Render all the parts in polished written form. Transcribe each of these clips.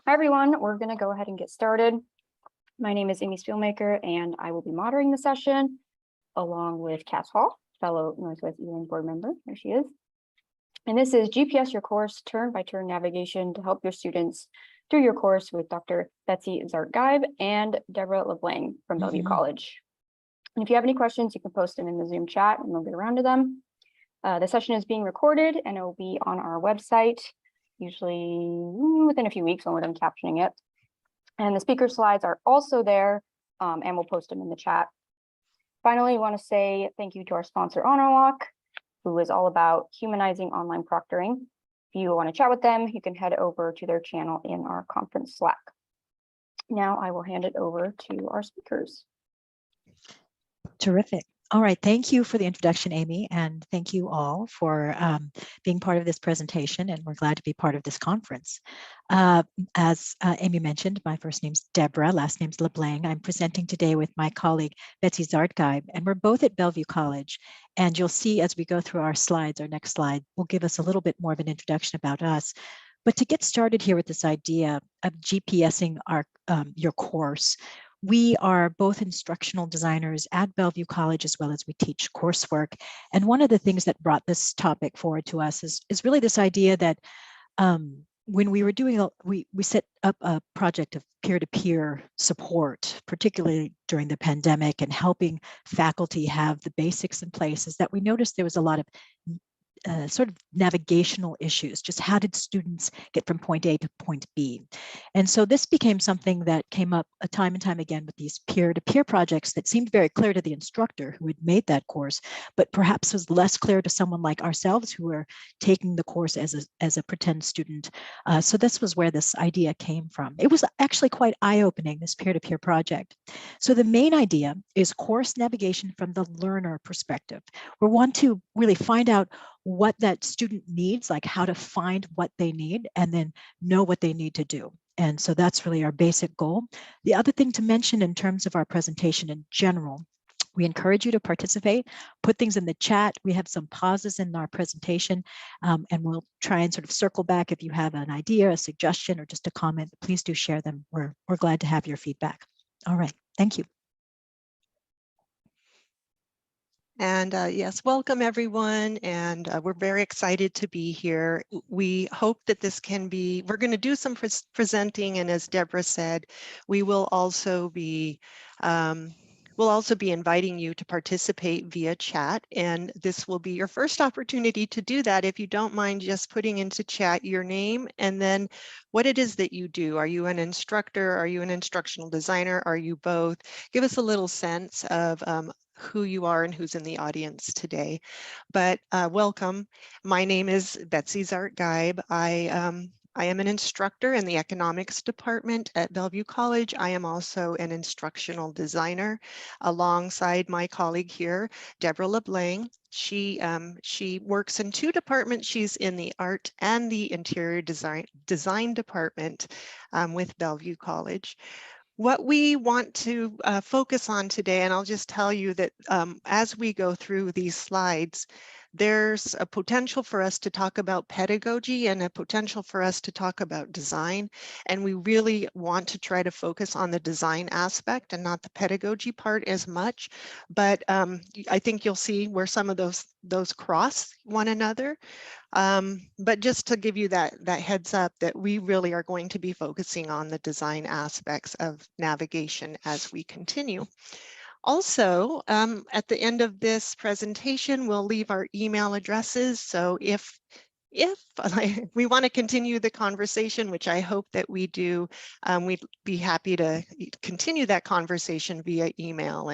Hi, everyone. We're going to go ahead and get started. My name is Amy Spielmaker, and I will be moderating the session along with Cass Hall, fellow Northwest E-Learning board member. There she is. And this is GPS Your Course turn-by-turn navigation to help your students through your course with Dr. Betsy Zahrt Geib and Deborah Leblang from Bellevue College. And if you have any questions, you can post them in the Zoom chat and we'll get around to them. The session is being recorded and it will be on our website, usually within a few weeks when we're done captioning it. And the speaker slides are also there, and we'll post them in the chat. Finally, I want to say thank you to our sponsor, Honor Walk, who is all about humanizing online proctoring. If you want to chat with them, you can head over to their channel in our conference Slack. Now I will hand it over to our speakers. Terrific. All right, thank you for the introduction, Amy, and thank you all for being part of this presentation, and we're glad to be part of this conference. As Amy mentioned, my first name's Deborah, last name's Leblang. I'm presenting today with my colleague, Betsy Zahrt Geib, and we're both at Bellevue College. And you'll see as we go through our slides, our next slide will give us a little bit more of an introduction about us. But to get started here with this idea of GPSing your course, we are both instructional designers at Bellevue College as well as we teach coursework. And one of the things that brought this topic forward to us is really this idea that when we were doing, we set up a project of peer-to-peer support, particularly during the pandemic, and helping faculty have the basics in place, is that we noticed there was a lot of sort of navigational issues. Just how did students get from point A to point B? And so this became something that came up time and time again with these peer-to-peer projects that seemed very clear to the instructor who had made that course, but perhaps was less clear to someone like ourselves who were taking the course as a pretend student. So this was where this idea came from. It was actually quite eye-opening, this peer-to-peer project. So the main idea is course navigation from the learner perspective. We want to really find out what that student needs, like how to find what they need and then know what they need to do. And so that's really our basic goal. The other thing to mention in terms of our presentation in general, we encourage you to participate, put things in the chat. We have some pauses in our presentation, and we'll try and sort of circle back if you have an idea, a suggestion, or just a comment. Please do share them. We're glad to have your feedback. All right, thank you. And yes, welcome everyone. And we're very excited to be here. We hope that this can be, we're going to do some presenting. And as Deborah said, we will also be inviting you to participate via chat. And this will be your first opportunity to do that. If you don't mind just putting into chat your name and then what it is that you do. Are you an instructor? Are you an instructional designer? Are you both? Give us a little sense of who you are and who's in the audience today. But welcome. My name is Betsy Zahrt Geib. I am an instructor in the economics department at Bellevue College. I am also an instructional designer alongside my colleague here, Deborah Leblang. She works in two departments. She's in the art and the interior design department with Bellevue College. What we want to focus on today, and I'll just tell you that as we go through these slides, there's a potential for us to talk about pedagogy and a potential for us to talk about design. And we really want to try to focus on the design aspect and not the pedagogy part as much. But I think you'll see where some of those cross one another. But just to give you that heads up that we really are going to be focusing on the design aspects of navigation as we continue. Also, at the end of this presentation, we'll leave our email addresses. So if we want to continue the conversation, which I hope that we do, we'd be happy to continue that conversation via email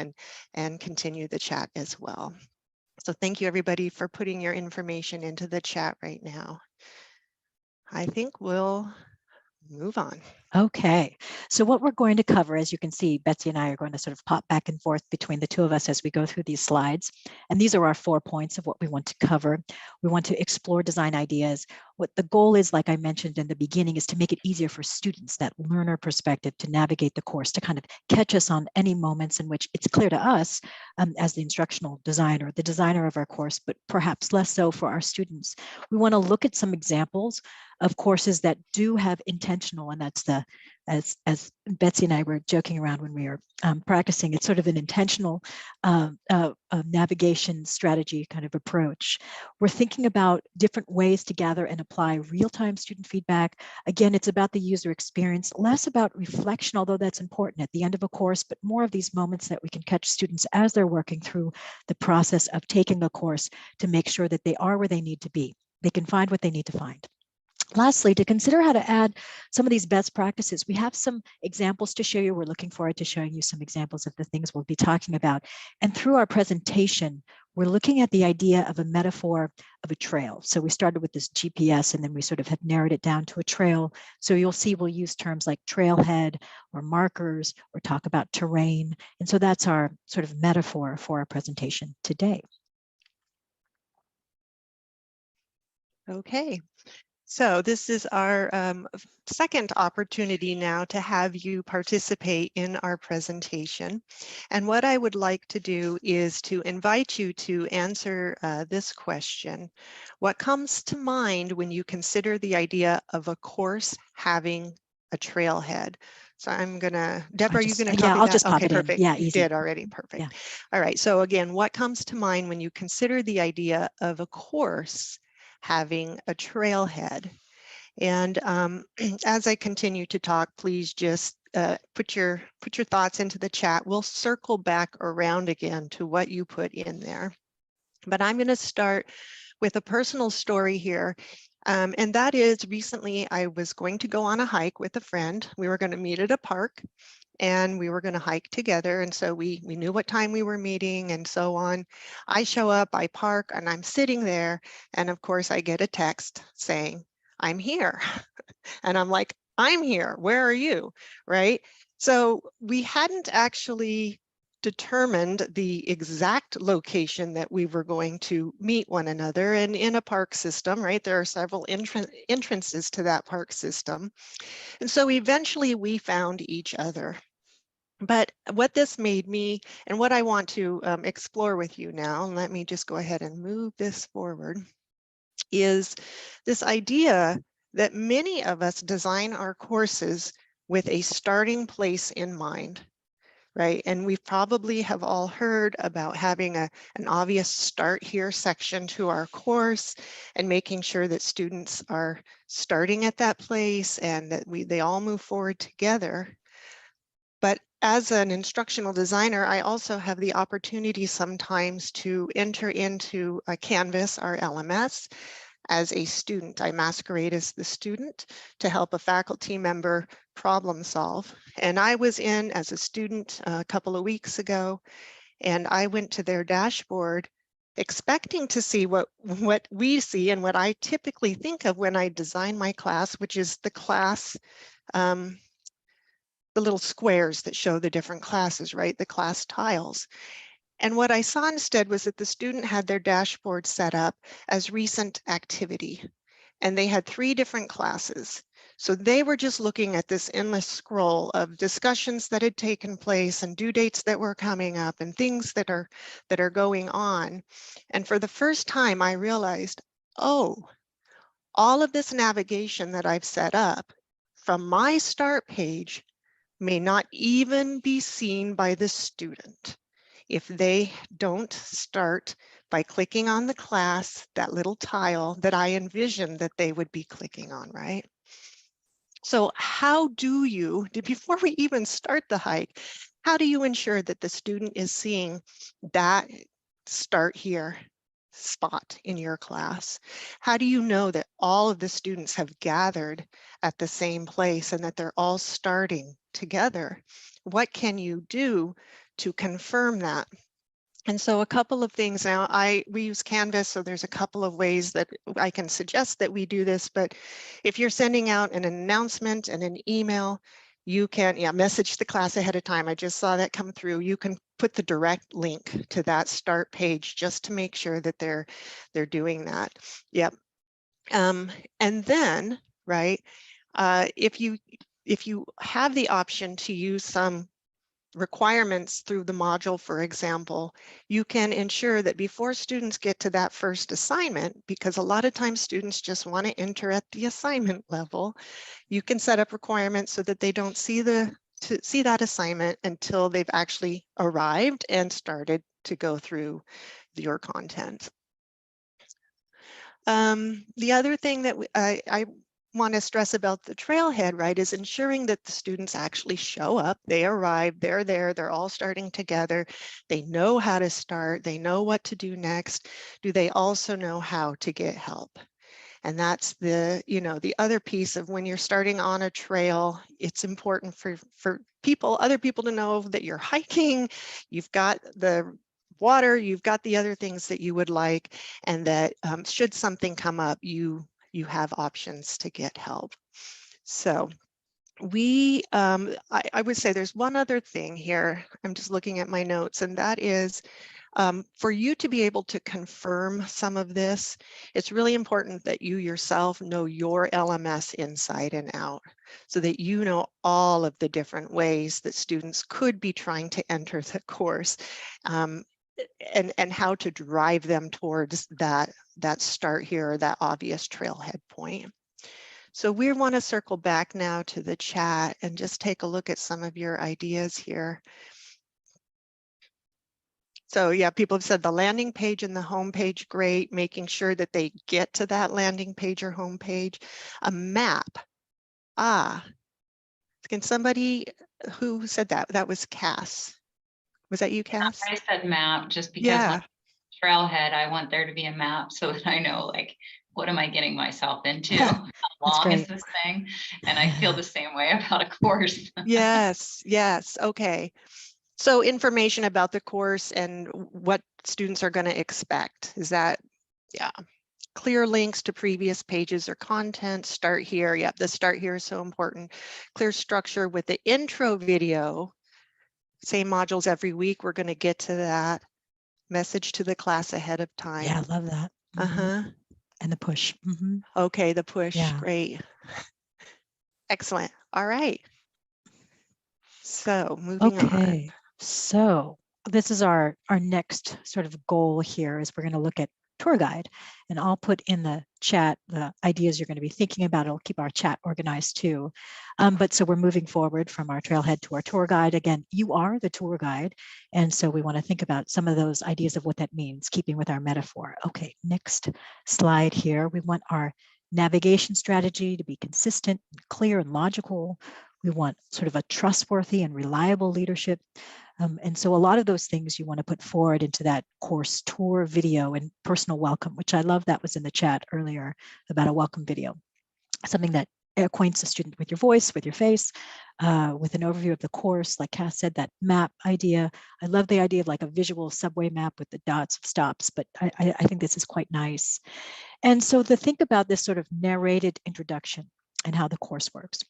and continue the chat as well. So thank you everybody for putting your information into the chat right now. I think we'll move on. Okay, so what we're going to cover, as you can see, Betsy and I are going to sort of pop back and forth between the two of us as we go through these slides. And these are our 4 points of what we want to cover. We want to explore design ideas. What the goal is, like I mentioned in the beginning, is to make it easier for students, that learner perspective, to navigate the course, to kind of catch us on any moments in which it's clear to us as the instructional designer, the designer of our course, but perhaps less so for our students. We want to look at some examples of courses that do have intentional, and that's the as Betsy and I were joking around when we were practicing, it's sort of an intentional navigation strategy kind of approach. We're thinking about different ways to gather and apply real-time student feedback. Again, it's about the user experience, less about reflection, although that's important at the end of a course, but more of these moments that we can catch students as they're working through the process of taking a course to make sure that they are where they need to be. They can find what they need to find. Lastly, to consider how to add some of these best practices, we have some examples to show you. We're looking forward to showing you some examples of the things we'll be talking about. And through our presentation, we're looking at the idea of a metaphor of a trail. So we started with this GPS, and then we sort of have narrowed it down to a trail. So you'll see we'll use terms like trailhead or markers or talk about terrain. And so that's our sort of metaphor for our presentation today. Okay. So this is our second opportunity now to have you participate in our presentation. And what I would like to do is to invite you to answer this question. What comes to mind when you consider the idea of a course having a trailhead? So I'm gonna, Deborah, are you gonna copy I'll that? just pop Okay, it in. perfect. Yeah, you easy. did already, perfect. Yeah. All right, so again, what comes to mind when you consider the idea of a course having a trailhead? And as I continue to talk, please just put your thoughts into the chat. We'll circle back around again to what you put in there. But I'm going to start with a personal story here. And that is, recently I was going to go on a hike with a friend. We were going to meet at a park, and we were going to hike together. And so we knew what time we were meeting and so on. I show up, I park, and I'm sitting there. And of course, I get a text saying, I'm here. And I'm like, I'm here. Where are you? Right? So we hadn't actually determined the exact location that we were going to meet one another. And in a park system, right, there are several entrances to that park system. And so eventually we found each other. But what this made me, and what I want to explore with you now, and let me just go ahead and move this forward, is this idea that many of us design our courses with a starting place in mind, right? And we probably have all heard about having an obvious start here section to our course and making sure that students are starting at that place and that they all move forward together. But as an instructional designer, I also have the opportunity sometimes to enter into a Canvas, our LMS, as a student. I masquerade as the student to help a faculty member problem solve. And I was in as a student a couple of weeks ago, and I went to their dashboard expecting to see what we see and what I typically think of when I design my class, which is the class, the little squares that show the different classes, right? The class tiles. And what I saw instead was that the student had their dashboard set up as recent activity, and they had 3 different classes. So they were just looking at this endless scroll of discussions that had taken place and due dates that were coming up and things that are going on. And for the first time, I realized, oh, all of this navigation that I've set up from my start page may not even be seen by the student if they don't start by clicking on the class, that little tile that I envisioned that they would be clicking on, right? So how do you, before we even start the hike, how do you ensure that the student is seeing that start here spot in your class? How do you know that all of the students have gathered at the same place and that they're all starting together? What can you do to confirm that? And so a couple of things now, we use Canvas, so there's a couple of ways that I can suggest that we do this, but if you're sending out an announcement and an email, you can message the class ahead of time. I just saw that come through. You can put the direct link to that start page just to make sure that they're doing that. Yep. And then, right, if you have the option to use some requirements through the module, for example, you can ensure that before students get to that first assignment, because a lot of times students just want to enter at the assignment level, you can set up requirements so that they don't see that assignment until they've actually arrived and started to go through your content. The other thing that I want to stress about the trailhead, right, is ensuring that the students actually show up, they arrive, they're there, they're all starting together, they know how to start, they know what to do next. Do they also know how to get help? And that's the, the other piece of when you're starting on a trail, it's important for other people to know that you're hiking, you've got the water, you've got the other things that you would like, and that should something come up, you have options to get help. So I would say there's one other thing here. I'm just looking at my notes, and that is for you to be able to confirm some of this, it's really important that you yourself know your LMS inside and out, so that you know all of the different ways that students could be trying to enter the course, and how to drive them towards that start here, or that obvious trailhead point. So we want to circle back now to the chat and just take a look at some of your ideas here. So yeah, people have said the landing page and the home page, great, making sure that they get to that landing page or home page. A map. Can somebody, who said that? That was Cass. Was that you, Cass? I said map just because Yeah. trailhead, I want there to be a map so that I know, like, what am I getting myself into? That's How long great. is this thing? And I feel the same way about a course. Yes, yes, okay. So information about the course and what students are going to expect. Is that, yeah. Clear links to previous pages or content, start here. Yep, the start here is so important. Clear structure with the intro video. Same modules every week. We're going to get to that. Message to the class ahead of time. Yeah, I love that. And the push. Okay, the push, Yeah. great. Excellent. All right. So moving on. Okay, so this is our next sort of goal here, is we're going to look at tour guide, and I'll put in the chat the ideas you're going to be thinking about. It'll keep our chat organized too. But so we're moving forward from our trailhead to our tour guide. Again, you are the tour guide, and so we want to think about some of those ideas of what that means, keeping with our metaphor. Okay, next slide here. We want our navigation strategy to be consistent, clear, and logical. We want sort of a trustworthy and reliable leadership. And so a lot of those things you want to put forward into that course tour video and personal welcome, which I love that was in the chat earlier about a welcome video, something that acquaints the student with your voice, with your face, with an overview of the course. Like Cass said, that map idea. I love the idea of like a visual subway map with the dots of stops, but I think this is quite nice. And so to think about this sort of narrated introduction and how the course works.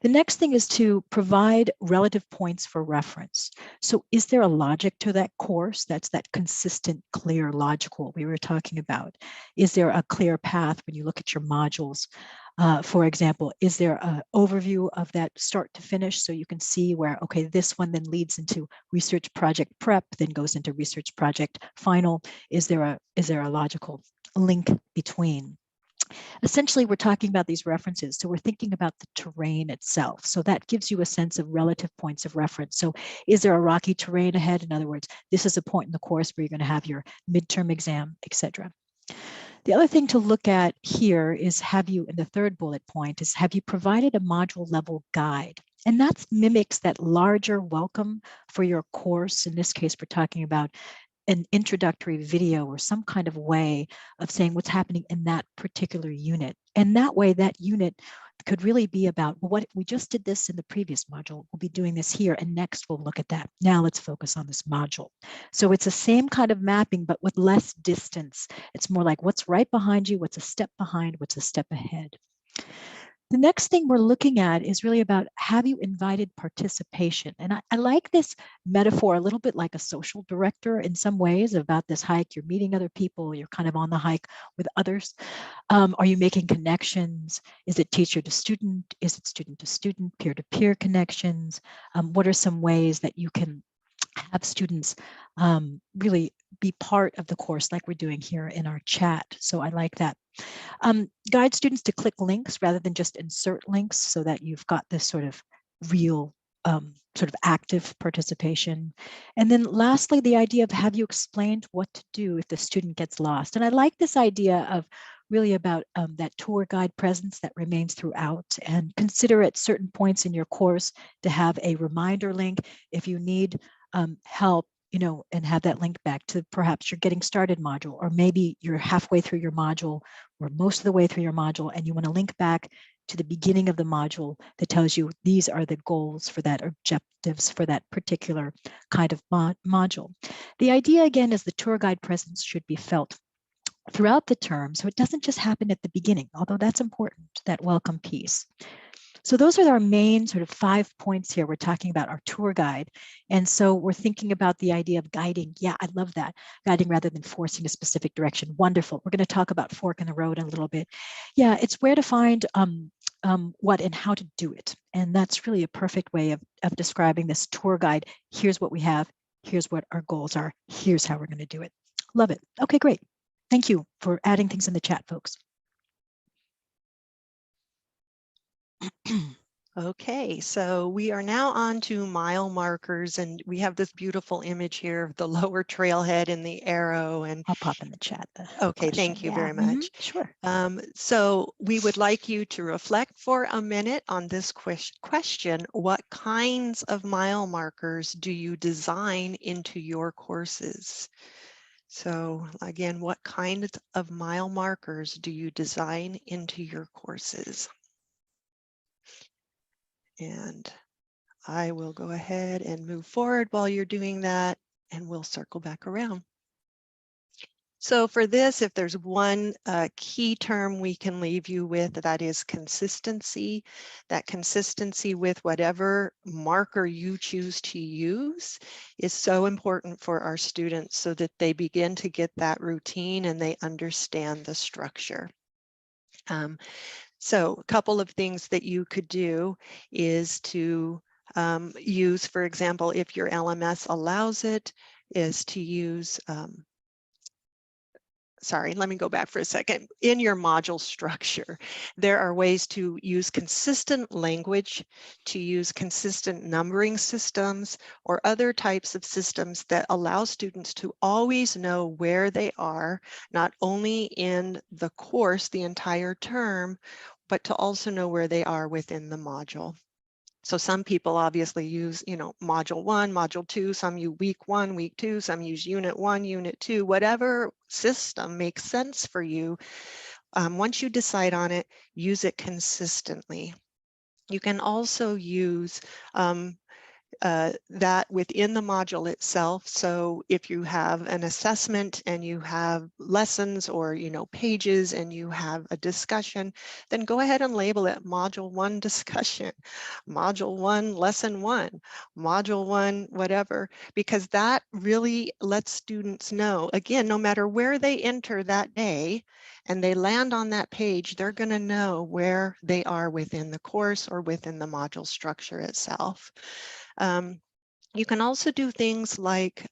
The next thing is to provide relative points for reference. So is there a logic to that course? That's that consistent, clear, logical we were talking about. Is there a clear path when you look at your modules? For example, is there an overview of that start to finish so you can see where, okay, this one then leads into research project prep, then goes into research project final? Is there a logical link between? Essentially, we're talking about these references. So we're thinking about the terrain itself. So that gives you a sense of relative points of reference. So is there a rocky terrain ahead? In other words, this is a point in the course where you're going to have your midterm exam, etc. The other thing to look at here is, have you, in the third bullet point, is have you provided a module level guide? And that mimics that larger welcome for your course. In this case, we're talking about an introductory video or some kind of way of saying what's happening in that particular unit. And that way, that unit could really be about, well, what we just did this in the previous module, we'll be doing this here, and next we'll look at that. Now let's focus on this module. So it's the same kind of mapping, but with less distance. It's more like what's right behind you, what's a step behind, what's a step ahead. The next thing we're looking at is really about, have you invited participation? And I like this metaphor a little bit like a social director in some ways about this hike. You're meeting other people, you're kind of on the hike with others. Are you making connections? Is it teacher to student? Is it student to student, peer-to-peer connections? What are some ways that you can have students really be part of the course like we're doing here in our chat? So I like that. Guide students to click links rather than just insert links so that you've got this sort of real sort of active participation. And then lastly, the idea of, have you explained what to do if the student gets lost? And I like this idea of really about that tour guide presence that remains throughout, and consider at certain points in your course to have a reminder link if you need help, you know, and have that link back to perhaps your getting started module, or maybe you're halfway through your module or most of the way through your module and you want to link back to the beginning of the module that tells you these are the goals for that, objectives for that particular kind of module. The idea again is the tour guide presence should be felt throughout the term, so it doesn't just happen at the beginning, although that's important, that welcome piece. So those are our main sort of 5 points here. We're talking about our tour guide. And so we're thinking about the idea of guiding. Yeah, I love that. Guiding rather than forcing a specific direction. Wonderful. We're going to talk about fork in the road in a little bit. Yeah, it's where to find what and how to do it. And that's really a perfect way of describing this tour guide. Here's what we have. Here's what our goals are. Here's how we're going to do it. Love it. Okay, great. Thank you for adding things in the chat, folks. Okay, so we are now on to mile markers, and we have this beautiful image here of the lower trailhead and the arrow. And I'll pop in the chat. okay, thank you very much. Sure. So we would like you to reflect for a minute on this question. What kinds of mile markers do you design into your courses? So again, what kinds of mile markers do you design into your courses? And I will go ahead and move forward while you're doing that, and we'll circle back around. So for this, if there's one key term we can leave you with, that is consistency. That consistency with whatever marker you choose to use is so important for our students so that they begin to get that routine and they understand the structure. So a couple of things that you could do is to use, for example, if your LMS allows it, is to use, sorry, let me go back for a second. In your module structure, there are ways to use consistent language, to use consistent numbering systems, or other types of systems that allow students to always know where they are, not only in the course, the entire term, but to also know where they are within the module. So some people obviously use, you know, module 1, module 2, some use week 1, week 2, some use unit 1, unit 2, whatever system makes sense for you. Once you decide on it, use it consistently. You can also use that within the module itself. So if you have an assessment and you have lessons or, you know, pages and you have a discussion, then go ahead and label it module 1 discussion, module 1 lesson 1, module 1 whatever, because that really lets students know, again, no matter where they enter that day and they land on that page, they're going to know where they are within the course or within the module structure itself. You can also do things like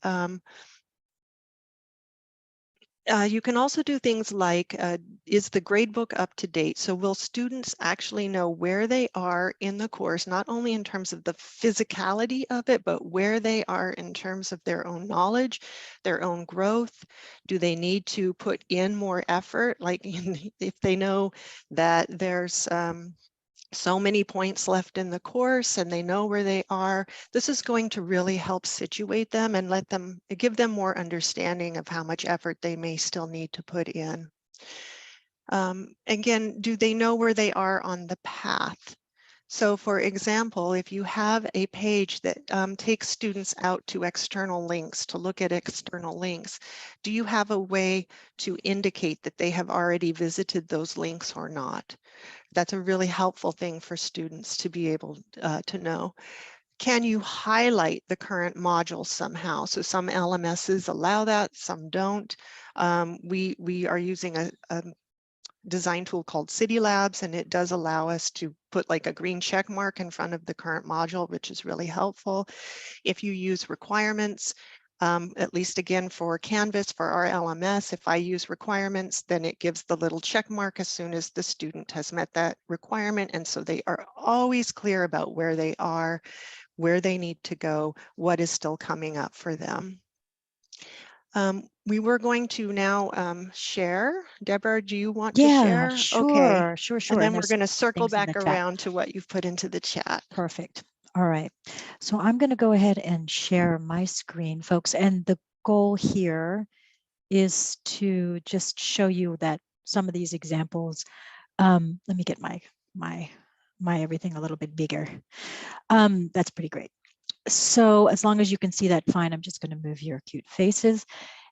is the gradebook up to date? So will students actually know where they are in the course, not only in terms of the physicality of it, but where they are in terms of their own knowledge, their own growth? Do they need to put in more effort? Like if they know that there's so many points left in the course and they know where they are, this is going to really help situate them and give them more understanding of how much effort they may still need to put in. Again, do they know where they are on the path? So for example, if you have a page that takes students out to external links, to look at external links, do you have a way to indicate that they have already visited those links or not? That's a really helpful thing for students to be able to know. Can you highlight the current module somehow? So some LMSs allow that, some don't. We are using a design tool called City Labs, and it does allow us to put like a green check mark in front of the current module, which is really helpful. If you use requirements, at least again for Canvas, for our LMS, if I use requirements, then it gives the little check mark as soon as the student has met that requirement. And so they are always clear about where they are, where they need to go, what is still coming up for them. We were going to now share. Deborah, do you want to share? Okay. Sure. And then we're there's going to circle things in the back chat. around to what you've put into the chat. Perfect. All right. So I'm going to go ahead and share my screen, folks. And the goal here is to just show you that some of these examples. Let me get my everything a little bit bigger. That's pretty great. So as long as you can see that fine, I'm just going to move your cute faces.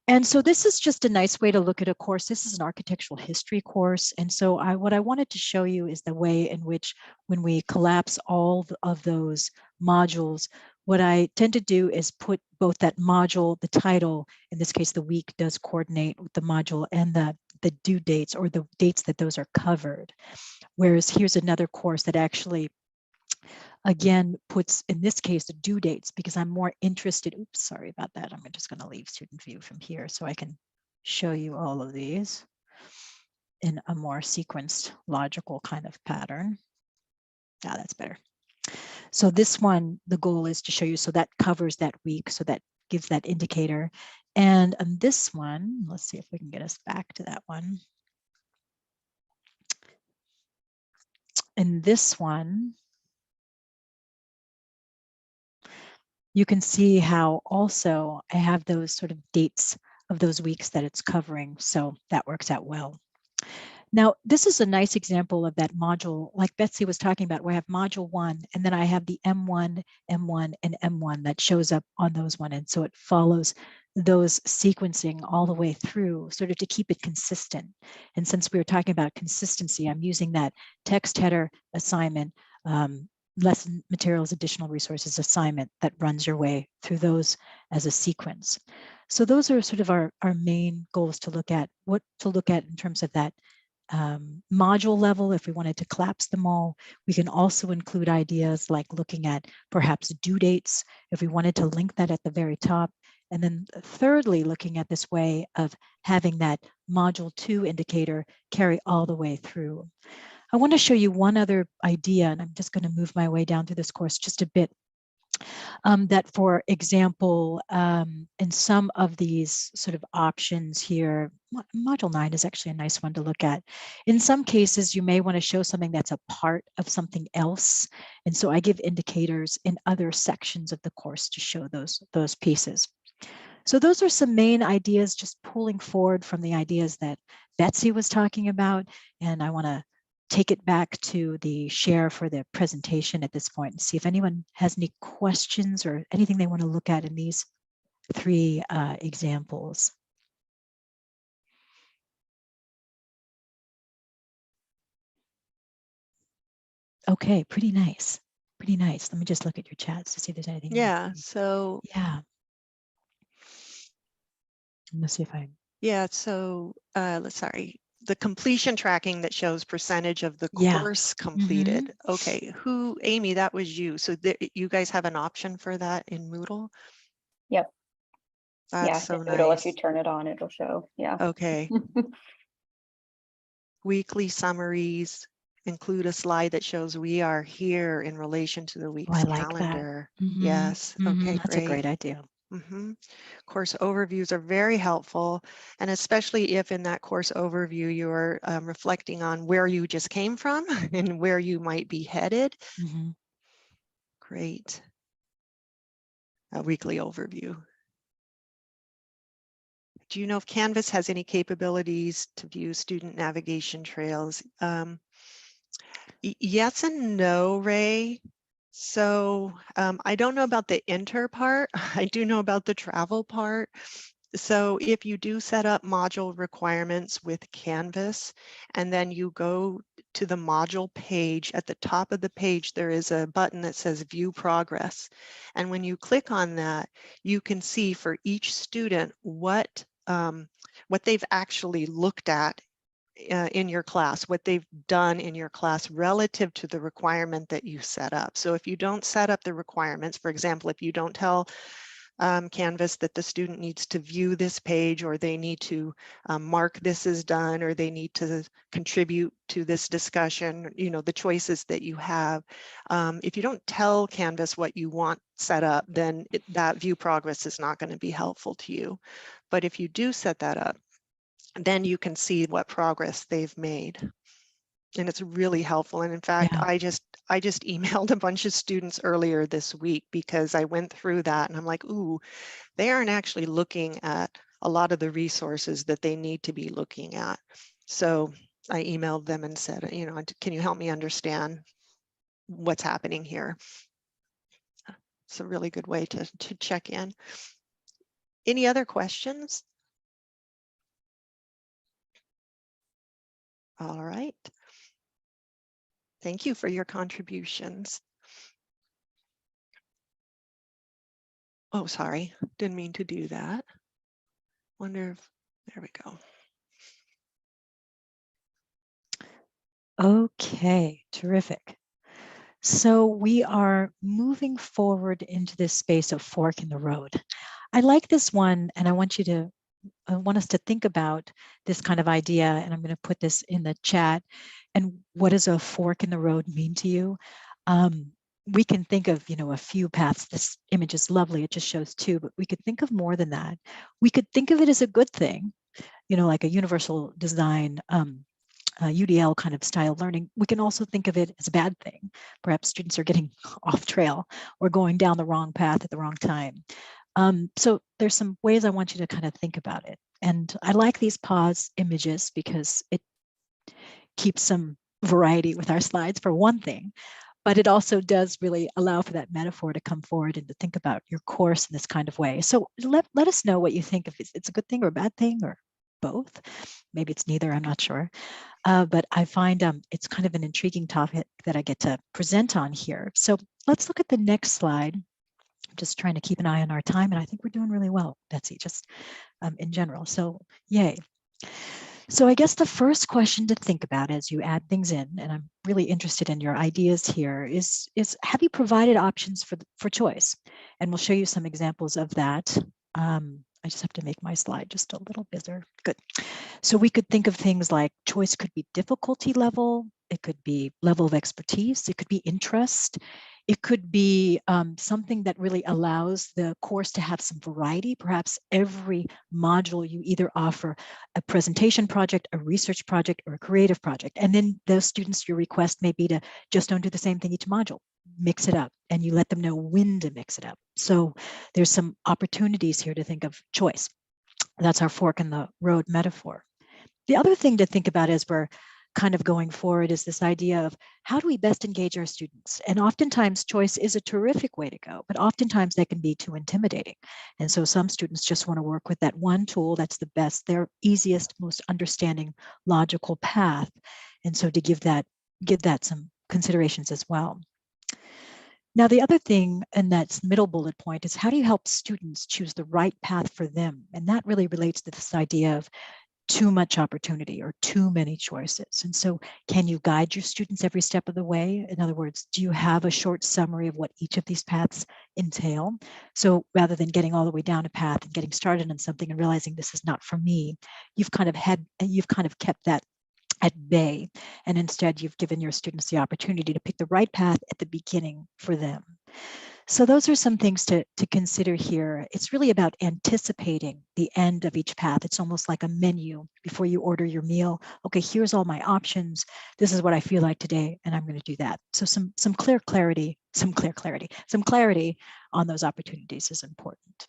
And so this is just a nice way to look at a course. This is an architectural history course. And so what I wanted to show you is the way in which when we collapse all of those modules, what I tend to do is put both that module, the title, in this case, the week does coordinate with the module, and the due dates or the dates that those are covered. Whereas here's another course that actually again puts, in this case, the due dates, because I'm more interested. Oops, sorry about that. I'm just going to leave student view from here so I can show you all of these in a more sequenced, logical kind of pattern. Yeah, that's better. So this one, the goal is to show you, so that covers that week, so that gives that indicator. And on this one, let's see if we can get us back to that one. In this one, you can see how also I have those sort of dates of those weeks that it's covering. So that works out well. Now, this is a nice example of that module, like Betsy was talking about, where I have module 1, and then I have the M1, M1, and M1 that shows up on those one. And so it follows those sequencing all the way through, sort of to keep it consistent. And since we were talking about consistency, I'm using that text header assignment, lesson materials, additional resources assignment that runs your way through those as a sequence. So those are sort of our main goals to look at, what to look at in terms of that module level. If we wanted to collapse them all, we can also include ideas like looking at perhaps due dates, if we wanted to link that at the very top. And then thirdly, looking at this way of having that module 2 indicator carry all the way through. I want to show you one other idea, and I'm just going to move my way down through this course just a bit. That, for example, in some of these sort of options here, module 9 is actually a nice one to look at. In some cases, you may want to show something that's a part of something else. And so I give indicators in other sections of the course to show those pieces. So those are some main ideas, just pulling forward from the ideas that Betsy was talking about. And I want to take it back to the share for the presentation at this point and see if anyone has any questions or anything they want to look at in these 3 examples. Okay, pretty nice. Pretty nice. Let me just look at your chats to see if there's anything. Yeah, so. Yeah. Let's see if I. Yeah, so sorry, the completion tracking that shows percentage of the course completed. Okay, Amy, that was you. So you guys have an option for that in Moodle? Yep. That's so Moodle, nice. if you turn it on, it'll show. Yeah. Okay. Weekly summaries include a slide that shows we are here in relation to the week's calendar. Yes. Okay, that's a great idea. Course overviews are very helpful, and especially if in that course overview you're reflecting on where you just came from and where you might be headed. Great. A weekly overview. Do you know if Canvas has any capabilities to view student navigation trails? Yes and no, Ray. So I don't know about the enter part. I do know about the travel part. So if you do set up module requirements with Canvas, and then you go to the module page. At the top of the page, there is a button that says View Progress. And when you click on that, you can see for each student what they've actually looked at in your class, what they've done in your class relative to the requirement that you set up. So if you don't set up the requirements, for example, if you don't tell Canvas that the student needs to view this page, or they need to mark this as done, or they need to contribute to this discussion, you know, the choices that you have. If you don't tell Canvas what you want set up, then that view progress is not going to be helpful to you. But if you do set that up, then you can see what progress they've made. And it's really helpful. And in fact, Yeah. I just emailed a bunch of students earlier this week because I went through that and I'm like, ooh, they aren't actually looking at a lot of the resources that they need to be looking at. So I emailed them and said, you know, can you help me understand what's happening here? It's a really good way to check in. Any other questions? All right. Thank you for your contributions. Oh, sorry, didn't mean to do that. Wonder if, there we go. Okay, terrific. So we are moving forward into this space of fork in the road. I like this one, and I want us to think about this kind of idea, and I'm going to put this in the chat. And what does a fork in the road mean to you? We can think of, you know, a few paths. This image is lovely. It just shows two, but we could think of more than that. We could think of it as a good thing, you know, like a universal design, UDL kind of style learning. We can also think of it as a bad thing. Perhaps students are getting off trail or going down the wrong path at the wrong time. So there's some ways I want you to kind of think about it. And I like these pause images because it keeps some variety with our slides for one thing, but it also does really allow for that metaphor to come forward and to think about your course in this kind of way. So let us know what you think, if it's a good thing or a bad thing or both. Maybe it's neither, I'm not sure. But I find it's kind of an intriguing topic that I get to present on here. So let's look at the next slide. I'm just trying to keep an eye on our time, and I think we're doing really well, Betsy, just in general. So yay. So I guess the first question to think about as you add things in, and I'm really interested in your ideas here, is have you provided options for choice? And we'll show you some examples of that. I just have to make my slide just a little bigger. Good. So we could think of things like choice could be difficulty level, it could be level of expertise, it could be interest, it could be something that really allows the course to have some variety. Perhaps every module you either offer a presentation project, a research project, or a creative project. And then those students, your request may be to just don't do the same thing each module. Mix it up, and you let them know when to mix it up. So there's some opportunities here to think of choice. That's our fork in the road metaphor. The other thing to think about as we're kind of going forward is this idea of how do we best engage our students? And oftentimes choice is a terrific way to go, but oftentimes they can be too intimidating. And so some students just want to work with that one tool that's the best, their easiest, most understanding, logical path. And so to give that some considerations as well. Now, the other thing, and that's middle bullet point, is how do you help students choose the right path for them? And that really relates to this idea of too much opportunity or too many choices. And so can you guide your students every step of the way? In other words, do you have a short summary of what each of these paths entail? So rather than getting all the way down a path and getting started on something and realizing this is not for me, you've kind of kept that at bay, and instead you've given your students the opportunity to pick the right path at the beginning for them. So those are some things to consider here. It's really about anticipating the end of each path. It's almost like a menu before you order your meal. Okay, here's all my options. This is what I feel like today, and I'm going to do that. So some clarity on those opportunities is important.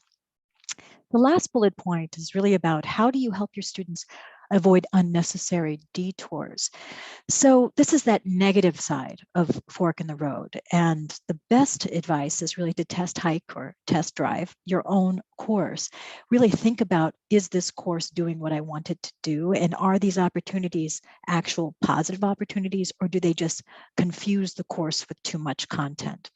The last bullet point is really about how do you help your students avoid unnecessary detours. So this is that negative side of fork in the road. And the best advice is really to test hike or test drive your own course. Really think about, is this course doing what I want it to do? And are these opportunities actual positive opportunities, or do they just confuse the course with too much content?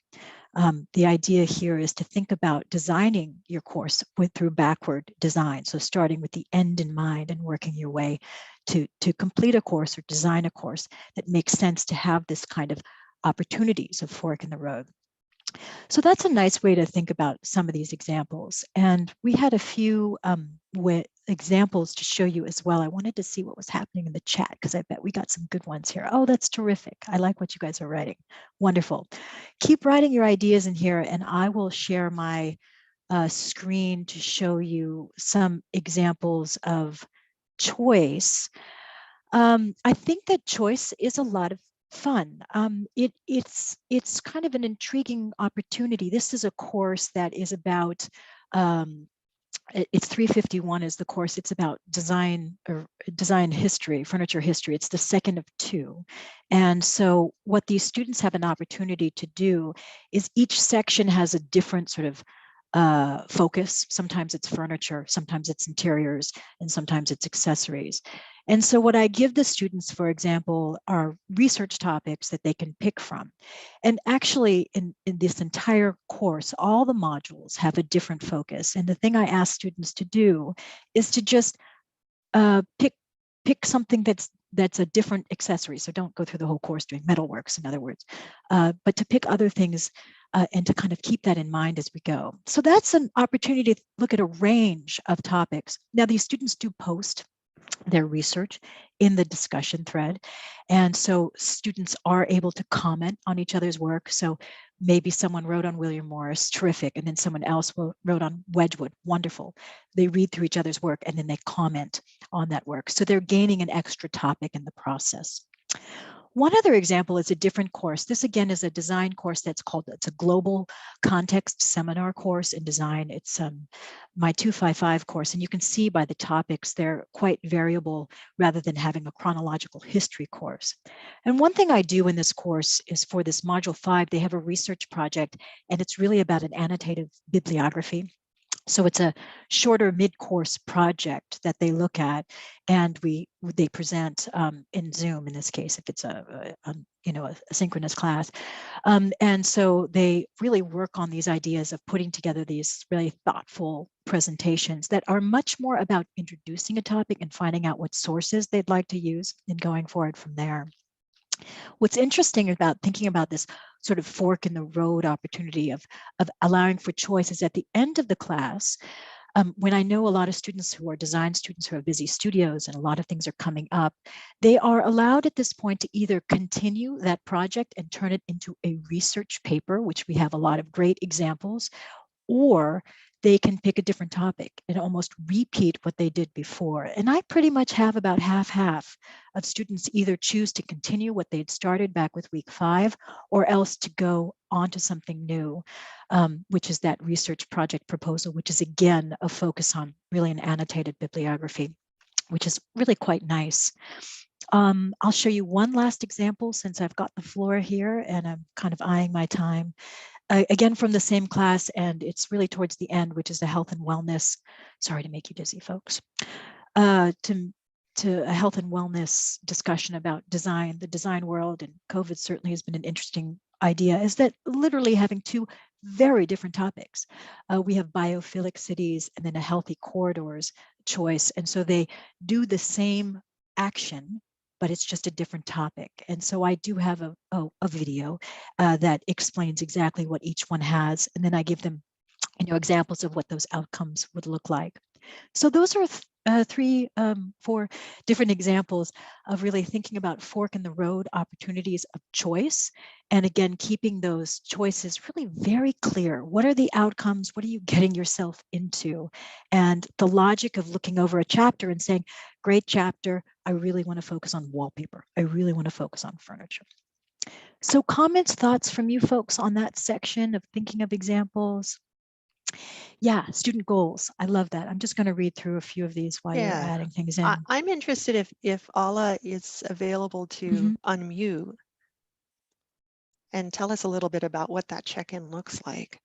The idea here is to think about designing your course through backward design. So starting with the end in mind and working your way to complete a course or design a course that makes sense to have this kind of opportunities of fork in the road. So that's a nice way to think about some of these examples. And we had a few examples to show you as well. I wanted to see what was happening in the chat because I bet we got some good ones here. Oh, that's terrific. I like what you guys are writing. Wonderful. Keep writing your ideas in here and I will share my screen to show you some examples of choice. I think that choice is a lot of fun. It's kind of an intriguing opportunity. This is a course that is about, it's 351 is the course. It's about design or design history, furniture history. It's the second of 2. And so what these students have an opportunity to do is each section has a different sort of focus. Sometimes it's furniture, sometimes it's interiors, and sometimes it's accessories. And so what I give the students, for example, are research topics that they can pick from. And actually in this entire course, all the modules have a different focus. And the thing I ask students to do is to just pick something that's a different accessory. So don't go through the whole course doing metalworks, in other words, but to pick other things and to kind of keep that in mind as we go. So that's an opportunity to look at a range of topics. Now, these students do post their research in the discussion thread. And so students are able to comment on each other's work. So maybe someone wrote on William Morris, terrific, and then someone else wrote on Wedgwood, wonderful. They read through each other's work and then they comment on that work. So they're gaining an extra topic in the process. One other example is a different course. This again is a design course that's called, it's a global context seminar course in design. It's my 255 course, and you can see by the topics, they're quite variable rather than having a chronological history course. And one thing I do in this course is for this module 5, they have a research project, and it's really about an annotative bibliography. So it's a shorter mid-course project that they look at, and they present in Zoom in this case, if it's a synchronous class. And so they really work on these ideas of putting together these really thoughtful presentations that are much more about introducing a topic and finding out what sources they'd like to use and going forward from there. What's interesting about thinking about this sort of fork in the road opportunity of allowing for choice is at the end of the class, when I know a lot of students who are design students who have busy studios and a lot of things are coming up, they are allowed at this point to either continue that project and turn it into a research paper, which we have a lot of great examples, or they can pick a different topic and almost repeat what they did before. And I pretty much have about half of students either choose to continue what they'd started back with week 5 or else to go on to something new, which is that research project proposal, which is again a focus on really an annotated bibliography, which is really quite nice. I'll show you one last example since I've got the floor here and I'm kind of eyeing my time. Again, from the same class, and it's really towards the end, which is the health and wellness. Sorry to make you dizzy, folks. To a health and wellness discussion about design, the design world, and COVID certainly has been an interesting idea, is that literally having 2 very different topics. We have biophilic cities and then a healthy corridors choice. And so they do the same action, but it's just a different topic. And so I do have a video that explains exactly what each one has. And then I give them examples of what those outcomes would look like. So those are 4 different examples of really thinking about fork in the road opportunities of choice. And again, keeping those choices really very clear. What are the outcomes? What are you getting yourself into? And the logic of looking over a chapter and saying, great chapter, I really want to focus on wallpaper. I really want to focus on furniture. So comments, thoughts from you folks on that section of thinking of examples? Yeah, student goals. I love that. I'm just going to read through a few of these while you're Yeah. adding things in. I'm interested if Ala is available to unmute and tell us a little bit about what that check-in looks like.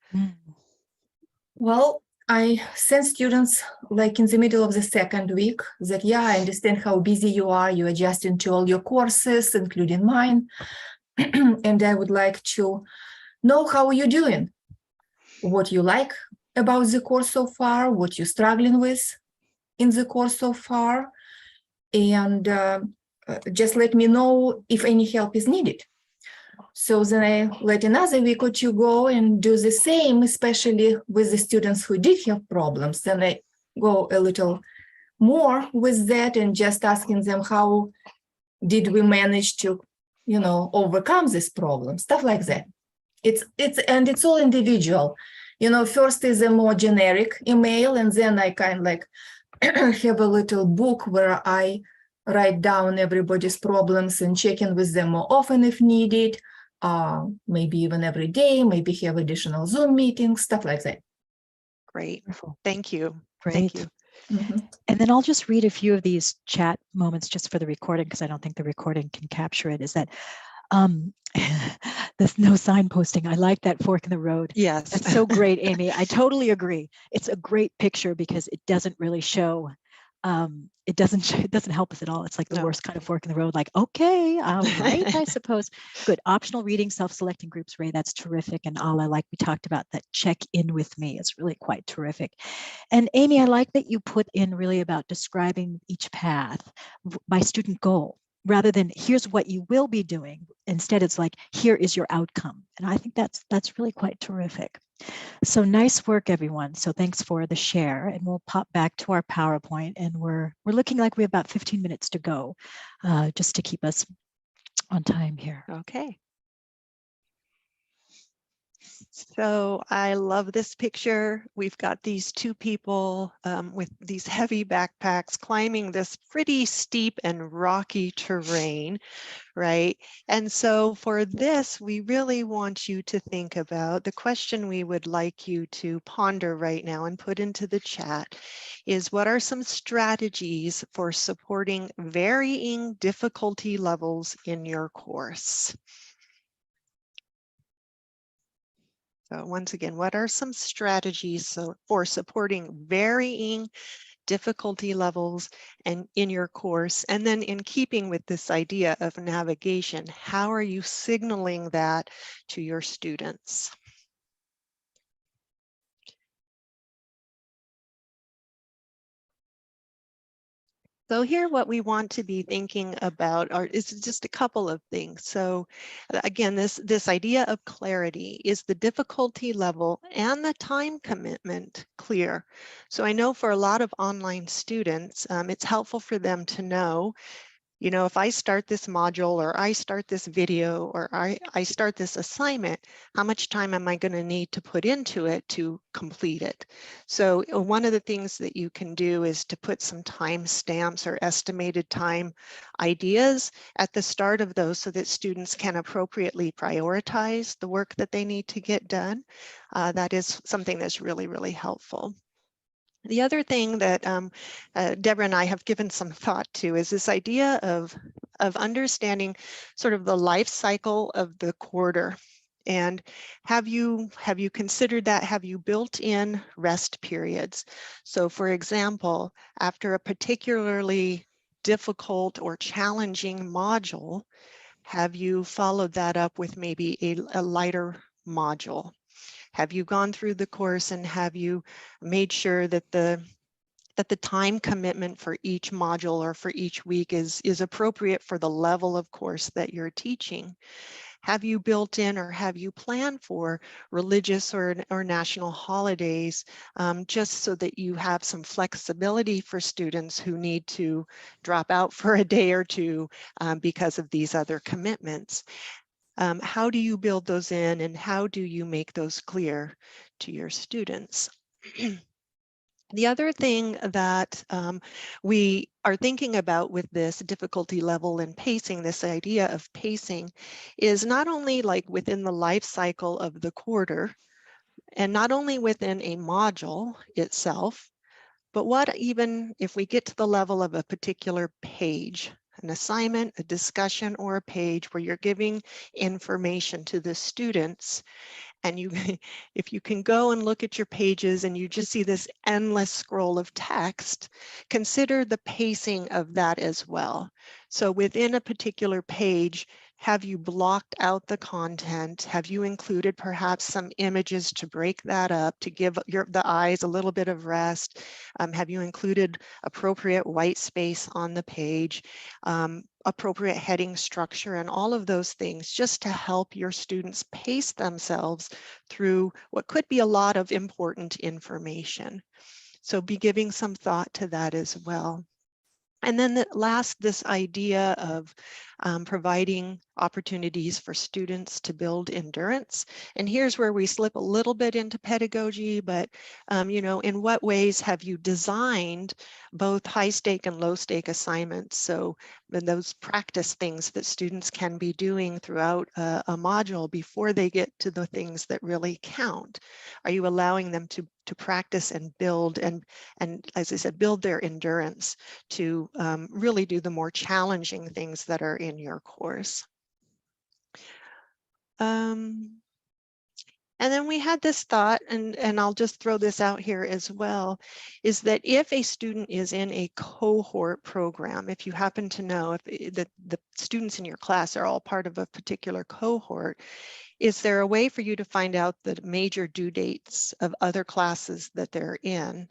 Well, I send students like in the middle of the second week that, yeah, I understand how busy you are. You're adjusting to all your courses, including mine. And I would like to know how you're doing, what you like about the course so far, what you're struggling with in the course so far. And just let me know if any help is needed. So then I let another week or two go and do the same, especially with the students who did have problems. Then I go a little more with that and just asking them how did we manage to, overcome this problem, stuff like that. It's all individual. First is a more generic email, and then I kind of like have a little book where I write down everybody's problems and check in with them more often if needed. Maybe even every day, maybe have additional Zoom meetings, stuff like that. Great. Wonderful. Thank you. Great. Thank you. And then I'll just read a few of these chat moments just for the recording, because I don't think the recording can capture it. Is that there's no signposting. I like that fork in the road. Yes. That's so great, Amy. I totally agree. It's a great picture because it doesn't really show. It doesn't help us at all. It's like the worst kind of fork in the road. Like, okay, all right, I suppose. Good. Optional reading, self-selecting groups, Ray. That's terrific. And Ala, like we talked about, that check in with me is really quite terrific. And Amy, I like that you put in really about describing each path by student goal, rather than here's what you will be doing. Instead, it's like, here is your outcome. And I think that's really quite terrific. So nice work, everyone. So thanks for the share, and we'll pop back to our PowerPoint, and we're looking like we have about 15 minutes to go, just to keep us on time here. Okay. So I love this picture. We've got these two people with these heavy backpacks climbing this pretty steep and rocky terrain, right? And so for this, we really want you to think about the question we would like you to ponder right now and put into the chat is, what are some strategies for supporting varying difficulty levels in your course? So once again, what are some strategies for supporting varying difficulty levels and in your course? And then in keeping with this idea of navigation, how are you signaling that to your students? So here what we want to be thinking about is just a couple of things. So again, this idea of clarity, is the difficulty level and the time commitment clear? So I know for a lot of online students, it's helpful for them to know, if I start this module, or I start this video, or I start this assignment, how much time am I going to need to put into it to complete it? So one of the things that you can do is to put some time stamps or estimated time ideas at the start of those, so that students can appropriately prioritize the work that they need to get done. That is something that's really, really helpful. The other thing that Deborah and I have given some thought to is this idea of understanding sort of the life cycle of the quarter. And have you considered that? Have you built in rest periods? So for example, after a particularly difficult or challenging module, have you followed that up with maybe a lighter module? Have you gone through the course and have you made sure that the time commitment for each module or for each week is appropriate for the level of course that you're teaching? Have you built in, or have you planned for religious or national holidays, just so that you have some flexibility for students who need to drop out for a day or two because of these other commitments? How do you build those in, and how do you make those clear to your students? The other thing that we are thinking about with this difficulty level and pacing, this idea of pacing, is not only like within the life cycle of the quarter, And not only within a module itself, but what even if we get to the level of a particular page, an assignment, a discussion, or a page where you're giving information to the students, and you, if you can go and look at your pages and you just see this endless scroll of text, consider the pacing of that as well. So within a particular page, have you blocked out the content? Have you included perhaps some images to break that up, to give the eyes a little bit of rest? Have you included appropriate white space on the page, appropriate heading structure, and all of those things, just to help your students pace themselves through what could be a lot of important information. So be giving some thought to that as well. And then this idea of providing opportunities for students to build endurance. And here's where we slip a little bit into pedagogy, but you know, in what ways have you designed both high stake and low stake assignments? So those practice things that students can be doing throughout a module before they get to the things that really count. Are you allowing them to practice and build and as I said, build their endurance to really do the more challenging things that are in your course? And then we had this thought, and I'll just throw this out here as well, is that if a student is in a cohort program, if you happen to know if the students in your class are all part of a particular cohort, is there a way for you to find out the major due dates of other classes that they're in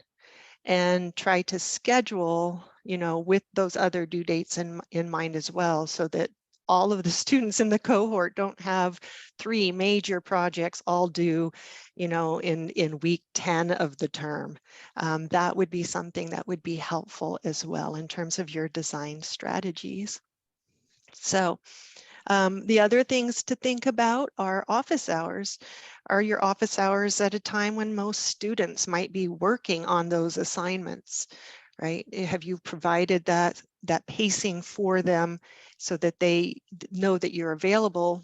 and try to schedule, you know, with those other due dates in mind as well, so that all of the students in the cohort don't have 3 major projects all due, you know, in week 10 of the term. That would be something that would be helpful as well in terms of your design strategies. So the other things to think about are office hours. Are your office hours at a time when most students might be working on those assignments, right? Have you provided that pacing for them so that they know that you're available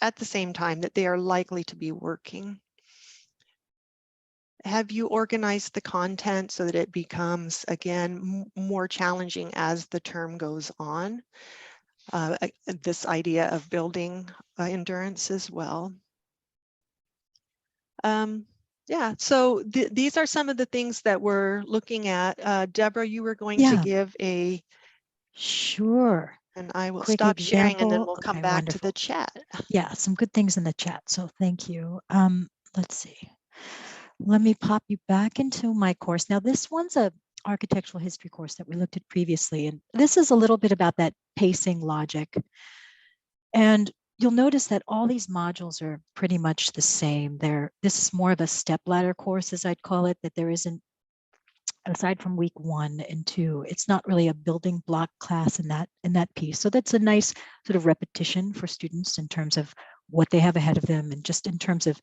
at the same time that they are likely to be working? Have you organized the content so that it becomes, again, more challenging as the term goes on? This idea of building endurance as well. Yeah, so these are some of the things that we're looking at. Deborah, you were going to give a... Sure. And I will Quick stop sharing and then example. we'll come Okay, back to wonderful. the chat. Yeah, some good things in the chat, so thank you. Let's see. Let me pop you back into my course. Now, this one's a architectural history course that we looked at previously, and this is a little bit about that pacing logic. And you'll notice that all these modules are pretty much the same. This is more of a stepladder course, as I'd call it, that there isn't, aside from week 1 and 2, it's not really a building block class in that piece. So that's a nice sort of repetition for students in terms of what they have ahead of them, and just in terms of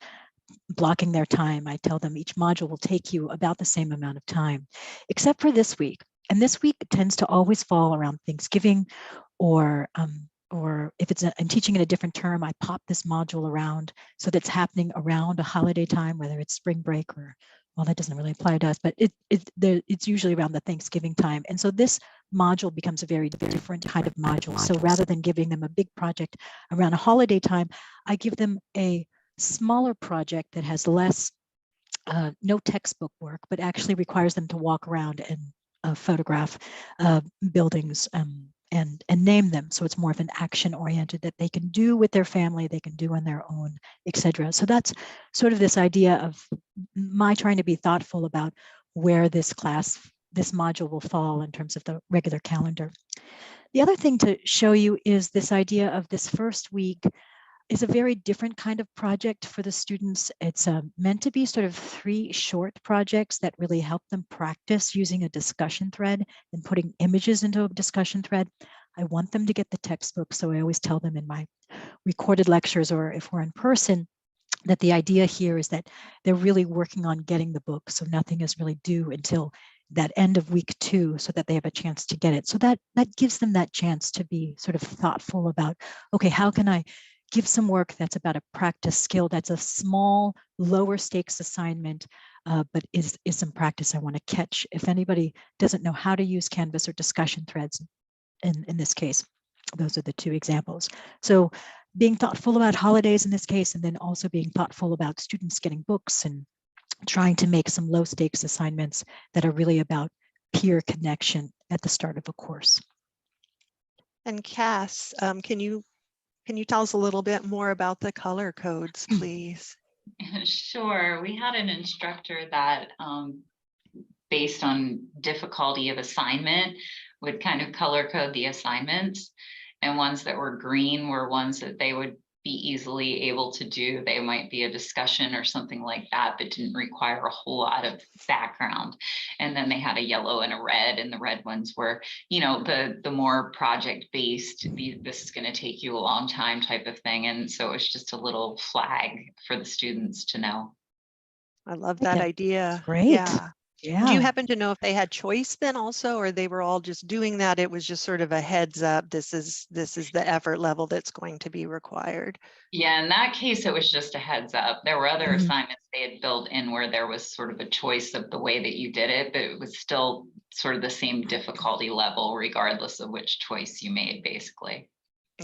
blocking their time. I tell them each module will take you about the same amount of time, except for this week. And this week tends to always fall around Thanksgiving, or if I'm teaching in a different term, I pop this module around so that's happening around a holiday time, whether it's spring break or, well, that doesn't really apply to us, but it's usually around the Thanksgiving time. And so this module becomes a very different kind of module. So rather than giving them a big project around a holiday time, I give them a smaller project that has less, no textbook work, but actually requires them to walk around and photograph buildings and name them. So it's more of an action oriented that they can do with their family, they can do on their own, etc. So that's sort of this idea of my trying to be thoughtful about where this module will fall in terms of the regular calendar. The other thing to show you is this idea of this first week is a very different kind of project for the students. It's meant to be sort of 3 short projects that really help them practice using a discussion thread and putting images into a discussion thread. I want them to get the textbook, so I always tell them in my recorded lectures, or if we're in person, that the idea here is that they're really working on getting the book, so nothing is really due until that end of week 2, so that they have a chance to get it. So that gives them that chance to be sort of thoughtful about, okay, how can I give some work that's about a practice skill. That's a small, lower stakes assignment, but is some practice I want to catch. If anybody doesn't know how to use Canvas or discussion threads, in this case, those are the two examples. So being thoughtful about holidays in this case, and then also being thoughtful about students getting books and trying to make some low stakes assignments that are really about peer connection at the start of a course. And Cass, can you tell us a little bit more about the color codes, please? Sure. We had an instructor that, based on difficulty of assignment, would kind of color code the assignments, and ones that were green were ones that they would be easily able to do. They might be a discussion or something like that that didn't require a whole lot of background. And then they had a yellow and a red, and the red ones were, you know, the more project based, this is going to take you a long time type of thing. And so it's just a little flag for the students to know. I love that idea. Great. Yeah. Yeah. Do you happen to know if they had choice then also, or they were all just doing that? It was just sort of a heads up. This is the effort level that's going to be required. Yeah, in that case, it was just a heads up. There were other assignments they had built in where there was sort of a choice of the way that you did it, but it was still sort of the same difficulty level, regardless of which choice you made, basically.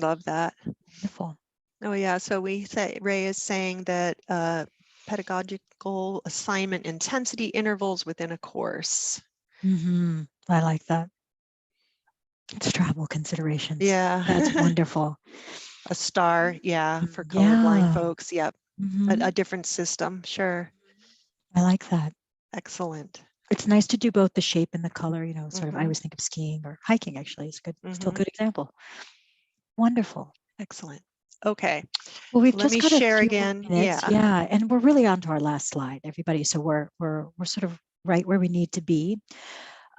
Love that. Wonderful. Oh yeah, so we say Ray is saying that pedagogical assignment intensity intervals within a course. I like that. It's travel considerations. Yeah. That's wonderful. A star, yeah, for colorblind Yeah. folks. Yep. A different system. Sure. I like that. Excellent. It's nice to do both the shape and the color, you know, sort of, I always think of skiing or hiking, actually. It's good, still a good example. Wonderful. Excellent. Okay. Well, we've Let just me got a share few again. minutes. Yeah. And we're really on to our last slide, everybody. So we're sort of right where we need to be.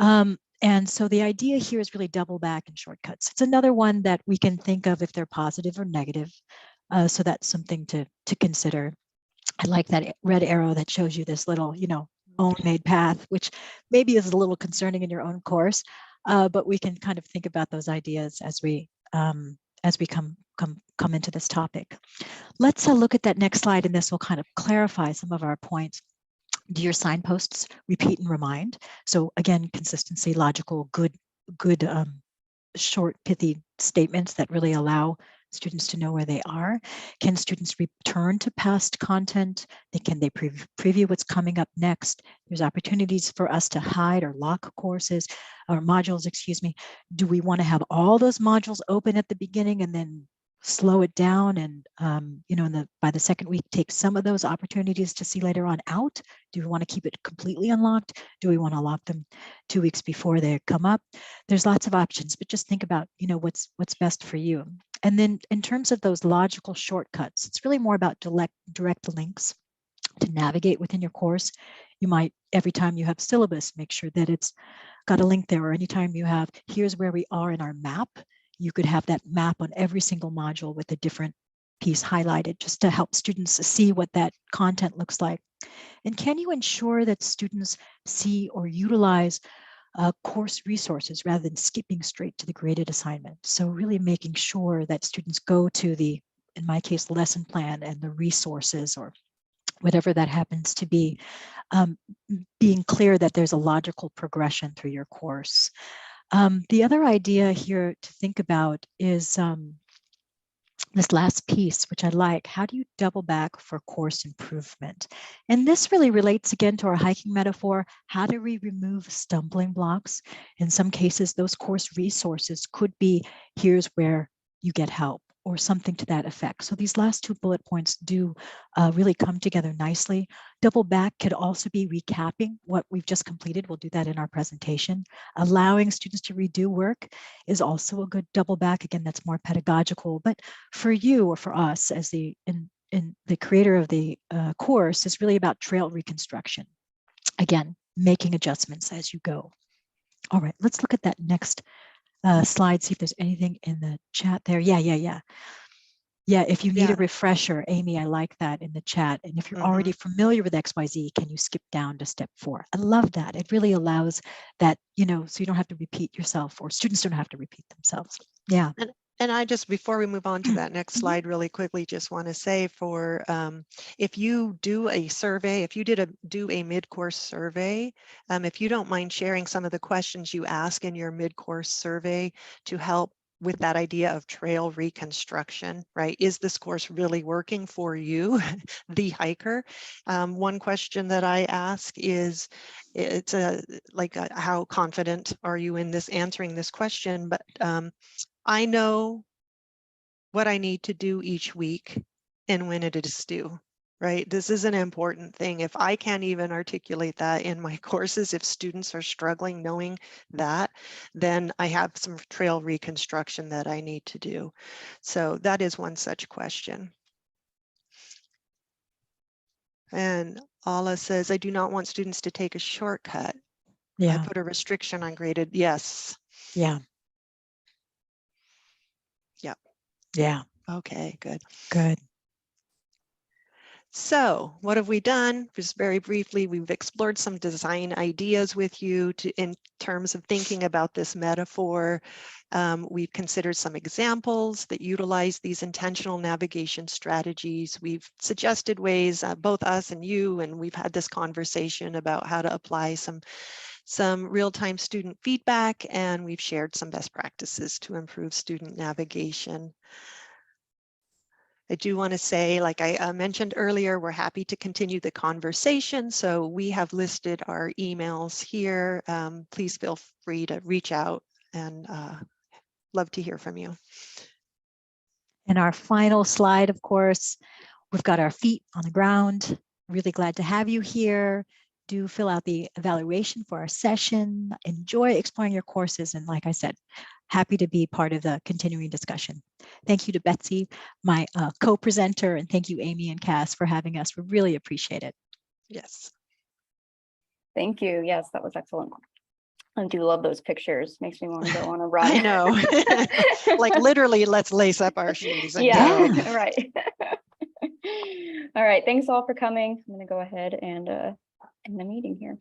And so the idea here is really double back and shortcuts. It's another one that we can think of if they're positive or negative. So that's something to consider. I like that red arrow that shows you this little, you know, own made path, which maybe is a little concerning in your own course, but we can kind of think about those ideas as we come into this topic. Let's look at that next slide, and this will kind of clarify some of our points. Do your signposts repeat and remind? So again, consistency, logical, good, short, pithy statements that really allow students to know where they are. Can students return to past content? Can they preview what's coming up next? There's opportunities for us to hide or lock courses or modules, excuse me. Do we want to have all those modules open at the beginning and then slow it down and, you know, by the second week, take some of those opportunities to see later on out? Do we want to keep it completely unlocked? Do we want to lock them 2 weeks before they come up? There's lots of options, but just think about, you know, what's best for you. And then in terms of those logical shortcuts, it's really more about direct links to navigate within your course. You might, every time you have syllabus, make sure that it's got a link there, or anytime you have, here's where we are in our map, you could have that map on every single module with a different piece highlighted, just to help students see what that content looks like. And can you ensure that students see or utilize course resources rather than skipping straight to the graded assignment? So really making sure that students go to the, in my case, lesson plan and the resources, or whatever that happens to be, being clear that there's a logical progression through your course. The other idea here to think about is this last piece, which I like. How do you double back for course improvement? And this really relates again to our hiking metaphor. How do we remove stumbling blocks? In some cases, those course resources could be, here's where you get help, or something to that effect. So these last 2 bullet points do really come together nicely. Double back could also be recapping what we've just completed. We'll do that in our presentation. Allowing students to redo work is also a good double back. Again, that's more pedagogical, but for you or for us as the creator of the course is really about trail reconstruction. Again, making adjustments as you go. All right, let's look at that next slide, see if there's anything in the chat there. Yeah, if you need a refresher, Amy, I like that in the chat. And if you're already familiar with XYZ, can you skip down to step 4? I love that. It really allows that, you know, so you don't have to repeat yourself, or students don't have to repeat themselves. Yeah. And I just, before we move on to that next Mhm. slide really quickly, just want to say for if you do a survey, if you do a mid-course survey, if you don't mind sharing some of the questions you ask in your mid-course survey to help with that idea of trail reconstruction, right? Is this course really working for you, the hiker? One question that I ask is, it's how confident are you in this answering this question? But I know what I need to do each week and when it is due, right? This is an important thing. If I can't even articulate that in my courses, if students are struggling knowing that, then I have some trail reconstruction that I need to do. So that is one such question. And Ala says, I do not want students to take a shortcut. I Yeah, put a restriction on graded. Yes. yeah, Yep. yeah, Okay, good. good. So what have we done? Just very briefly, we've explored some design ideas with you in terms of thinking about this metaphor. We've considered some examples that utilize these intentional navigation strategies. We've suggested ways, both us and you, and we've had this conversation about how to apply some real-time student feedback, and we've shared some best practices to improve student navigation. I do want to say, like I mentioned earlier, we're happy to continue the conversation. So we have listed our emails here. Please feel free to reach out, and love to hear from you. And our final slide, of course, we've got our feet on the ground. Really glad to have you here. Do fill out the evaluation for our session. Enjoy exploring your courses. And like I said, happy to be part of the continuing discussion. Thank you to Betsy, my co-presenter, and thank you, Amy and Cass, for having us. We really appreciate it. Yes. Thank you. Yes, that was excellent. I do love those pictures. Makes me want to go on a run. I know. Like literally, let's lace up our shoes and Yeah, go. right. All right. Thanks all for coming. I'm going to go ahead and end the meeting here.